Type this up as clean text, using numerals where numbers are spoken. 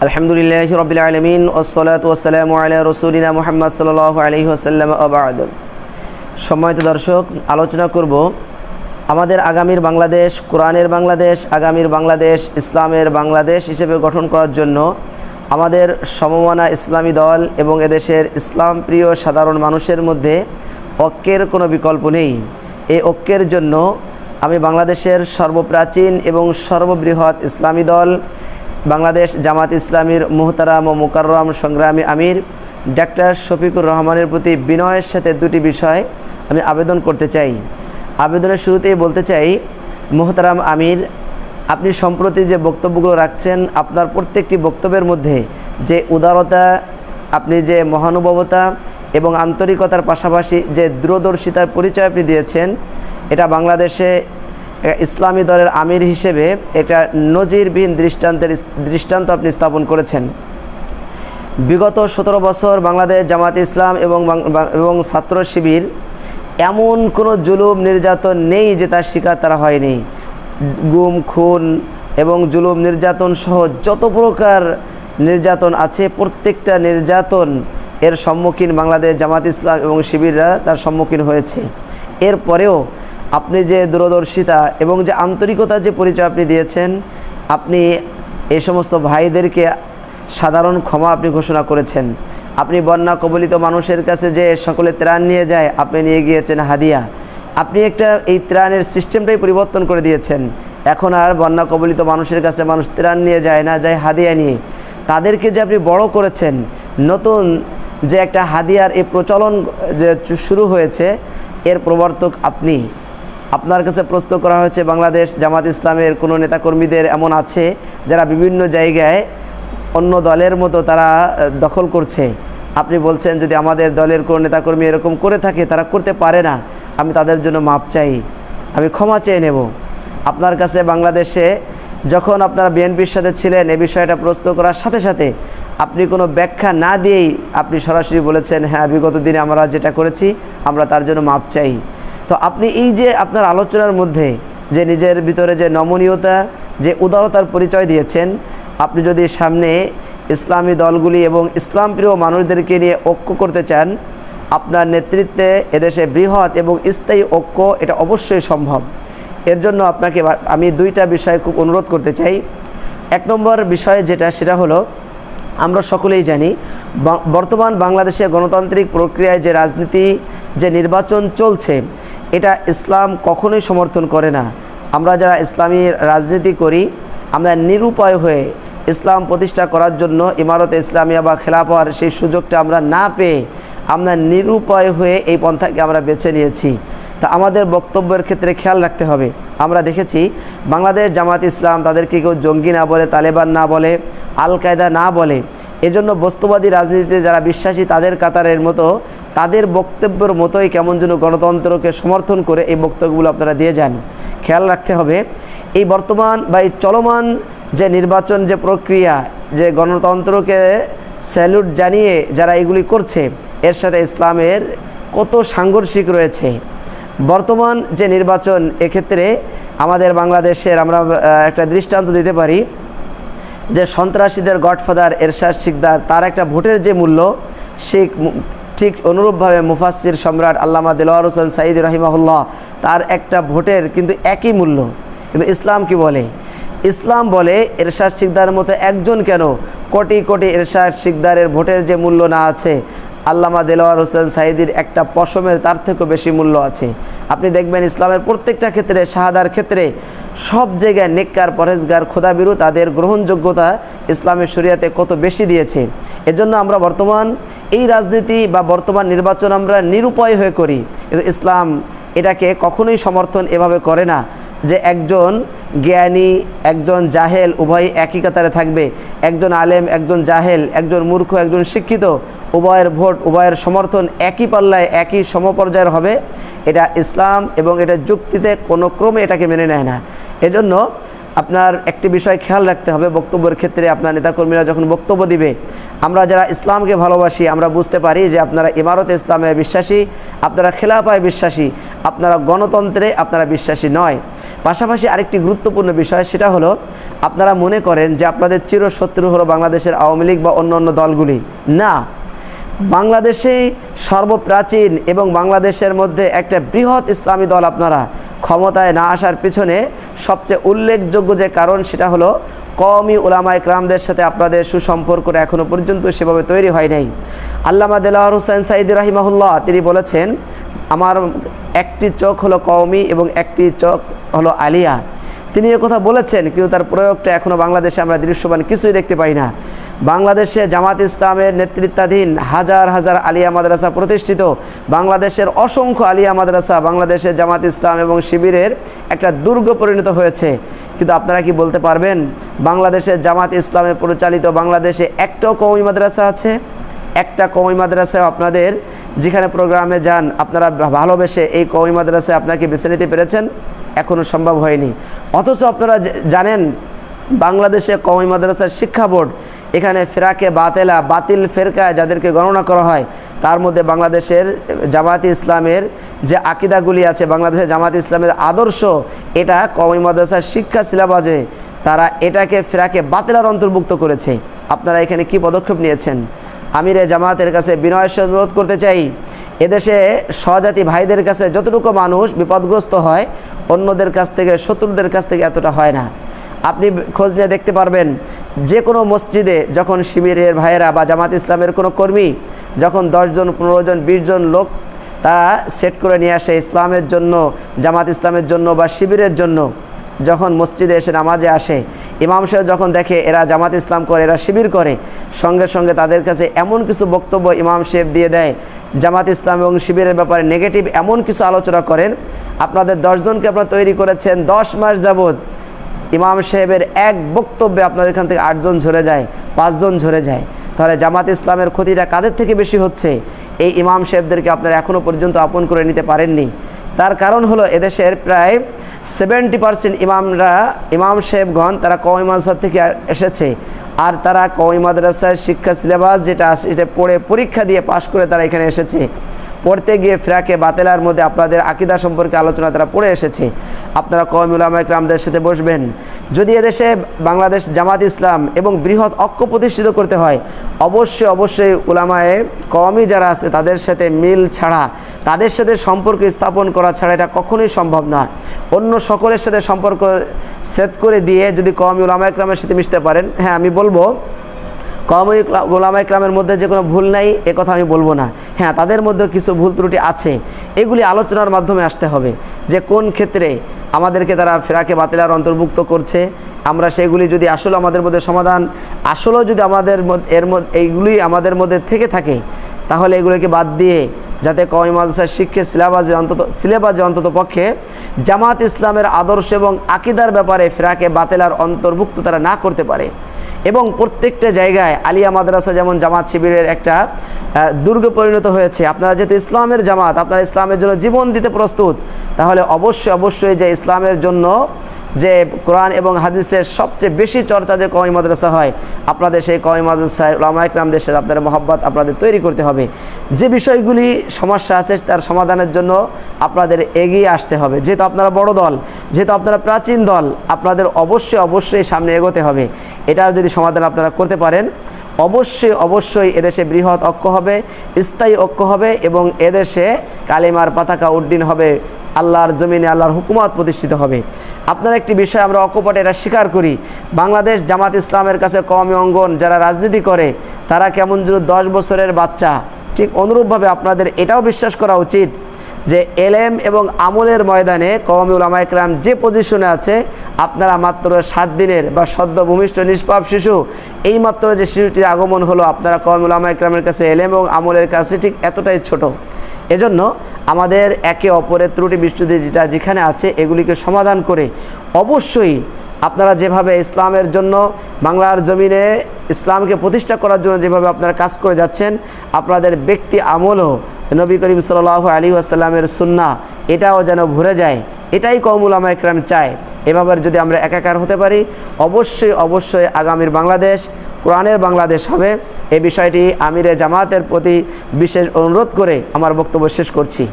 আলহামদুলিল্লাহি রাব্বিল আলামিন ওয়াসসালাতু ওয়াসসালামু আলা রাসূলিনা মুহাম্মদ সাল্লাল্লাহু আলাইহি ওয়াসাল্লাম ওয়া বা'দ। সম্মানিত দর্শক, আলোচনা করব আমাদের আগামীর বাংলাদেশ, কোরআনের বাংলাদেশ, আগামীর বাংলাদেশ ইসলামের বাংলাদেশ হিসেবে গঠন করার জন্য আমাদের সমমনা ইসলামী দল এবং এদেশের ইসলাম প্রিয় সাধারণ মানুষের মধ্যে ঐক্যের কোনো বিকল্প নেই। এই ঐক্যের জন্য আমি বাংলাদেশের সর্বপ্রাচীন এবং সর্ববৃহৎ ইসলামী দল বাংলাদেশ জামাত ইসলামীর মুহতারাম ও মুকাররম সংগ্রামী আমির ডাক্তার শফিকুর রহমানের প্রতি বিনয়ের সাথে দুটি বিষয় আমি আবেদন করতে চাই। আবেদনের শুরুতেই বলতে চাই, মুহতারাম আমির, আপনি সম্প্রতি যে বক্তব্যগুলো রাখছেন, আপনার প্রত্যেকটি বক্তব্যের মধ্যে যে উদারতা, আপনি যে মহানুভবতা এবং আন্তরিকতার পাশাপাশি যে দূরদর্শিতার পরিচয় আপনি দিয়েছেন, এটা বাংলাদেশে ইসলামী দলের আমির হিসেবে এটা নজিরবিহীন দৃষ্টান্ত আপনি স্থাপন করেছেন। বিগত 17 বছর বাংলাদেশ জামাত ইসলাম এবং ছাত্র শিবির এমন কোনো জুলুম নির্যাতন নেই যে তার শিকার তারা হয়নি। গুম, খুন এবং জুলুম নির্যাতন সহ যত প্রকার নির্যাতন আছে, প্রত্যেকটা নির্যাতন এর সম্মুখীন বাংলাদেশ জামাত ইসলাম এবং শিবিররা তার সম্মুখীন হয়েছে। এরপরেও আপনি যে দূরদর্শিতা এবং যে আন্তরিকতার যে পরিচয় আপনি দিয়েছেন, আপনি এই সমস্ত ভাইদেরকে সাধারণ ক্ষমা আপনি ঘোষণা করেছেন। আপনি বন্যা কবলিত মানুষের কাছে যে সকলে ত্রাণ নিয়ে যায়, আপনি নিয়ে গিয়েছেন হাদিয়া। আপনি একটা এই ত্রাণের সিস্টেমটাই পরিবর্তন করে দিয়েছেন। এখন আর বন্যা কবলিত মানুষের কাছে মানুষ ত্রাণ নিয়ে যায় না, যায় হাদিয়া নিয়ে। তাদেরকে যে আপনি বড় করেছেন, নতুন যে একটা হাদিয়ার এই প্রচলন যে শুরু হয়েছে, এর প্রবর্তক আপনি। আপনার কাছে প্রশ্ন করা হয়েছে, বাংলাদেশ জামাত ইসলামের কোনো নেতাকর্মীদের এমন আছে যারা বিভিন্ন জায়গায় অন্য দলের মতো তারা দখল করছে। আপনি বলছেন, যদি আমাদের দলের কোনো নেতাকর্মী এরকম করে থাকে, তারা করতে পারে না, আমি তাদের জন্য মাপ চাই, আমি ক্ষমা চেয়ে নেব। আপনার কাছে বাংলাদেশে যখন আপনারা বিএনপির সাথে ছিলেন, এই বিষয়টা প্রশ্ন করার সাথে সাথে আপনি কোনো ব্যাখ্যা না দিয়েই আপনি সরাসরি বলেছেন, হ্যাঁ, বিগত দিনে আমরা যেটা করেছি আমরা তার জন্য মাপ চাই। তো আপনি এই যে আপনার আলোচনার মধ্যে যে নিজের ভিতরে যে নমনীয়তা, যে উদারতার পরিচয় দিয়েছেন, আপনি যদি সামনে ইসলামী দলগুলি এবং ইসলাম প্রিয় মানুষদেরকে নিয়ে ঐক্য করতে চান, আপনার নেতৃত্বে এদেশে বৃহৎ এবং স্থায়ী ঐক্য এটা অবশ্যই সম্ভব। এর জন্য আপনাকে আমি দুইটা বিষয় খুব অনুরোধ করতে চাই। এক নম্বর বিষয় সেটা হলো, আমরা সকলেই জানি বর্তমান বাংলাদেশে গণতান্ত্রিক প্রক্রিয়ায় যে রাজনীতি, যে নির্বাচন চলছে, এটা ইসলাম কখনোই সমর্থন করে না। আমরা যারা ইসলামী রাজনীতি করি, আমরা নিরুপায় হয়ে ইসলাম প্রতিষ্ঠা করার জন্য ইমারতে ইসলামিয়া বা খেলাফার সেই সুযোগটা আমরা না পেয়ে আমরা নিরুপায় হয়ে এই পন্থাকে আমরা বেছে নিয়েছি। তা আমাদের বক্তব্যের ক্ষেত্রে খেয়াল রাখতে হবে। আমরা দেখেছি বাংলাদেশ জামাত ইসলাম তাদেরকে কেউ জঙ্গি না বলে, তালেবান না বলে, আল কায়দা না বলে। এজন্য বস্তুবাদী রাজনীতিতে যারা বিশ্বাসী তাদের কাতারের মতো তাদের বক্তব্যের মতোই কেমন যেন গণতন্ত্রকে সমর্থন করে এই বক্তব্যগুলো আপনারা দিয়ে যান। খেয়াল রাখতে হবে, এই বর্তমান বা এই চলমান যে নির্বাচন যে প্রক্রিয়া, যে গণতন্ত্রকে স্যালুট জানিয়ে যারা এগুলি করছে, এর সাথে ইসলামের কত সাংঘর্ষিক রয়েছে। বর্তমান যে নির্বাচন, এক্ষেত্রে আমাদের বাংলাদেশের আমরা একটা দৃষ্টান্ত দিতে পারি যে সন্ত্রাসীদের গডফাদার এরশাদ শিকদার, তার একটা ভোটের যে মূল্য, সে ঠিক অনুরূপভাবে মুফাসসির সম্রাট আল্লামা দেলোয়ার হোসেন সাঈদী রাহিমাহুল্লাহ, তার একটা ভোটের কিন্তু একই মূল্য। কিন্তু ইসলাম কি বলে? ইসলাম বলে এরশাদ শিকদারের মতো একজন কেন, কোটি কোটি এরশাদ শিকদারের ভোটের যে মূল্য না আছে, আল্লামা দেলোয়ার হোসেন সাঈদীর একটা পশমের তার থেকেও বেশি মূল্য আছে। আপনি দেখবেন ইসলামের প্রত্যেকটা ক্ষেত্রে, শাহাদার ক্ষেত্রে, সব জায়গায় নেককার, পরহেজগার, খোদাবিরু তাদের গ্রহণযোগ্যতা ইসলামের শরিয়াতে কত বেশি দিয়েছে। এজন্য আমরা বর্তমান এই রাজনীতি বা বর্তমান নির্বাচন আমরা নিরুপায় হয়ে করি, কিন্তু ইসলাম এটাকে কখনোই সমর্থন এভাবে করে না যে একজন জ্ঞানী, একজন জাহেল উভয় একই কাতারে থাকবে, একজন আলেম, একজন জাহেল, একজন মূর্খ, একজন শিক্ষিত, উভয়ের ভোট, উভয়ের সমর্থন একই পাল্লায়, একই সমপর্যায়ের হবে। এটা ইসলাম এবং এটা যুক্তিতে কোনো ক্রমে এটাকে মেনে নেয় না। এজন্য আপনার একটি বিষয় খেয়াল রাখতে হবে, বক্তব্যের ক্ষেত্রে আপনার নেতাকর্মীরা যখন বক্তব্য দিবে, আমরা যারা ইসলামকে ভালোবাসি আমরা বুঝতে পারি যে আপনারা ইমারতে ইসলামে বিশ্বাসী, আপনারা খেলাফায় বিশ্বাসী, আপনারা গণতন্ত্রে আপনারা বিশ্বাসী নয়। পাশাপাশি আরেকটি গুরুত্বপূর্ণ বিষয়, সেটা হলো আপনারা মনে করেন যে আপনাদের চিরশত্রু হলো বাংলাদেশের আওয়ামী লীগ বা অন্য অন্য দলগুলি। না, বাংলাদেশে সর্বপ্রাচীন এবং বাংলাদেশের মধ্যে একটা বৃহৎ ইসলামী দল আপনারা ক্ষমতায় না আসার পিছনে সবচেয়ে উল্লেখযোগ্য যে কারণ, সেটা হলো কওমি উলামায়ে কেরামদের সাথে আপনাদের সুসম্পর্কটা এখনও পর্যন্ত সেভাবে তৈরি হয় নাই। আল্লামা দেলাওয়ার হোসেন সাঈদী রাহিমাহুল্লাহ তিনি বলেছেন, আমার একটি চোখ হলো কওমি এবং একটি চোখ হলো আলিয়া। তিনি কথা বলেছেন, কিন্তু তার প্রয়োগটা এখনও বাংলাদেশে আমরা দৃশ্যমান কিছুই দেখতে পাই না। বাংলাদেশে জামাত ইসলামের নেতৃত্বাধীন হাজার হাজার আলিয়া মাদ্রাসা প্রতিষ্ঠিত, বাংলাদেশের অসংখ্য আলিয়া মাদ্রাসা বাংলাদেশে জামাত ইসলাম এবং শিবিরের একটা দুর্গ পরিণত হয়েছে। কিন্তু আপনারা কি বলতে পারবেন বাংলাদেশের জামাত ইসলামে পরিচালিত বাংলাদেশে একটাও কওমি মাদ্রাসা আছে? একটা কওমি মাদ্রাসায় আপনাদের যেখানে প্রোগ্রামে যান আপনারা ভালোবেসে এই কওমি মাদ্রাসায় আপনাকে বেছে নিতে পেরেছেন? এখনও সম্ভব হয়নি। অথচ আপনারা জানেন বাংলাদেশে কওমি মাদ্রাসার শিক্ষা বোর্ড, এখানে ফেরাকে বাতেলা বাতিল ফেরকা যাদেরকে গণনা করা হয়, তার মধ্যে বাংলাদেশের জামাত ইসলামের যে আকিদাগুলি আছে, বাংলাদেশের জামাত ইসলামের আদর্শ, এটা কওমি মাদ্রাসার শিক্ষা সিলেবাসে তারা এটাকে ফেরাকে বাতেলার অন্তর্ভুক্ত করেছে। আপনারা এখানে কি পদক্ষেপ নিয়েছেন? আমিরে জামাতের কাছে বিনয়ের সঙ্গে অনুরোধ করতে চাই, এদেশে স্বজাতি ভাইদের কাছে যতটুকু মানুষ বিপদগ্রস্ত হয়, অন্যদের কাছ থেকে, শত্রুদের কাছ থেকে এতটা হয় না। আপনি খোঁজ নিয়ে দেখতে পারবেন, যে কোনো মসজিদে যখন শিবিরের ভাইয়েরা বা জামাত ইসলামের কোনো কর্মী যখন 10 জন 15 জন 20 জন লোক তারা সেট করে নিয়ে আসে ইসলামের জন্য, জামাত ইসলামের জন্য বা শিবিরের জন্য, যখন মসজিদে এসে নামাজে আসে, ইমাম সাহেব যখন দেখে এরা জামাত ইসলাম করে, এরা শিবির করে, সঙ্গে সঙ্গে তাদের কাছে এমন কিছু বক্তব্য ইমাম সাহেব দিয়ে দেয়, জামাত ইসলাম এবং শিবিরের ব্যাপারে নেগেটিভ এমন কিছু আলোচনা করেন। আপনাদের 10 জনকে আপনারা তৈরি করেছেন, 10 মাস যাবৎ ইমাম সাহেবের এক বক্তব্যে আপনাদের এখান থেকে 8 জন ঝরে যায়, 5 জন ঝরে যায়। তাহলে জামাত ইসলামের ক্ষতিটা কাদের থেকে বেশি হচ্ছে? এই ইমাম সাহেবদেরকে আপনারা এখনও পর্যন্ত আপন করে নিতে পারেননি। তার কারণ হলো এদেশের প্রায় 70% ইমাম সাহেবগণ তারা কওমি মাদ্রাসা থেকে এসেছে, আর তারা কওমি মাদ্রাসার শিক্ষা সিলেবাস যেটা আছে এটা পড়ে পরীক্ষা দিয়ে পাশ করে তারা এখানে এসেছে। পড়তে গিয়ে ফিরাকে বাতেলার মধ্যে আপনাদের আকিদা সম্পর্কে আলোচনা তারা পড়ে এসেছে। আপনারা কওমি উলামায়ে কেরামদের সাথে বসবেন। যদি এদেশে বাংলাদেশ জামাত ইসলাম এবং বৃহৎ ঐক্য প্রতিষ্ঠিত করতে হয়, অবশ্যই উলামায়ে কওমি যারা আছে তাদের সাথে মিল ছাড়া, তাদের সাথে সম্পর্ক স্থাপন করা ছাড়া এটা কখনোই সম্ভব না। অন্য সকলের সাথে সম্পর্ক সেট করে দিয়ে যদি কওমি উলামায়ে কেরামের সাথে মিশতে পারেন, হ্যাঁ আমি বলবো কওমি উলামায়ে কেরামের মধ্যে যে কোনো ভুল নাই এ কথা আমি বলবো না। হ্যাঁ, তাদের মধ্যে কিছু ভুল ত্রুটি আছে, এগুলি আলোচনার মাধ্যমে আসতে হবে যে কোন ক্ষেত্রে আমাদেরকে তারা ফেরাকে বাতিলার অন্তর্ভুক্ত করছে। আমরা সেগুলি যদি আসলে আমাদের মধ্যে সমাধান আসলেও যদি আমাদের এইগুলি আমাদের মধ্যে থেকে থাকে, তাহলে এগুলোকে বাদ দিয়ে যাতে কওমি মাদ্রাসার শিক্ষার সিলেবাসে অন্তত পক্ষে জামাত ইসলামের আদর্শ এবং আকিদার ব্যাপারে ফেরাকে বাতিলার অন্তর্ভুক্ত তারা না করতে পারে। এবং প্রত্যেকটা জায়গায় আলিয়া মাদ্রাসা যেমন জামাত শিবিরের একটা দুর্গ পরিণত হয়েছে। আপনারা যেহেতু ইসলামের জামাত, আপনারা ইসলামের জন্য জীবন দিতে প্রস্তুত, তাহলে অবশ্যই যে ইসলামের জন্য যে কোরআন এবং হাদিসের সবচেয়ে বেশি চর্চা যে কওমি মাদ্রাসা হয়, আপনাদের সেই কওমি মাদ্রাসায় উলামায়ে কেরামদের সাথে আপনাদের মহব্বত আপনাদের তৈরি করতে হবে। যে বিষয়গুলি সমস্যা আছে তার সমাধানের জন্য আপনাদের এগিয়ে আসতে হবে। যেহেতু আপনারা বড় দল, যেহেতু আপনারা প্রাচীন দল, আপনাদের অবশ্যই সামনে এগোতে হবে। এটার যদি সমাধান আপনারা করতে পারেন, অবশ্যই এদেশে বৃহৎ ঐক্য হবে, স্থায়ী ঐক্য হবে এবং এদেশে কালিমার পতাকা উড্ডীন হবে, আল্লাহর জমিনে আল্লাহর হুকুমত প্রতিষ্ঠিত হবে। আপনার একটি বিষয় আমরা অকপটে এটা স্বীকার করি, বাংলাদেশ জামাত ইসলামের কাছে কওমি অঙ্গন যারা রাজনীতি করে তারা কেমন যেন 10 বছরের বাচ্চা। ঠিক অনুরূপভাবে আপনাদের এটাও বিশ্বাস করা উচিত যে এলেম এবং আমলের ময়দানে কওমি উলামায়ে কেরাম যে পজিশনে আছে, আপনারা মাত্র 7 দিনের বা সদ্য ভূমিষ্ঠ নিষ্পাপ শিশু, এই মাত্র যে শিশুটির আগমন হলো, আপনারা কওমি উলামায়ে কেরামের কাছে এলেম এবং আমলের কাছে ঠিক এতটাই ছোট। এজন্য আমাদের একে অপরের ত্রুটি বিচ্যুতি যেখানে আছে এগুলিকে সমাধান করে অবশ্যই আপনারা যেভাবে ইসলামের জন্য বাংলার জমিনে ইসলামকে প্রতিষ্ঠা করার জন্য যেভাবে আপনারা কাজ করে যাচ্ছেন, আপনাদের ব্যক্তি আমলও নবী করিম সাল্লাল্লাহু আলাইহি ওয়াসাল্লামের সুন্নাহ এটাও যেন ভরে যায়, এটাই কওমি উলামায়ে কেরাম চায়। এভাবে যদি আমরা একাকার হতে পারি, অবশ্যই আগামীর বাংলাদেশ কোরআনের বাংলাদেশ হবে। এই বিষয়টি আমিরে জামাতের প্রতি বিশেষ অনুরোধ করে আমার বক্তব্য শেষ করছি।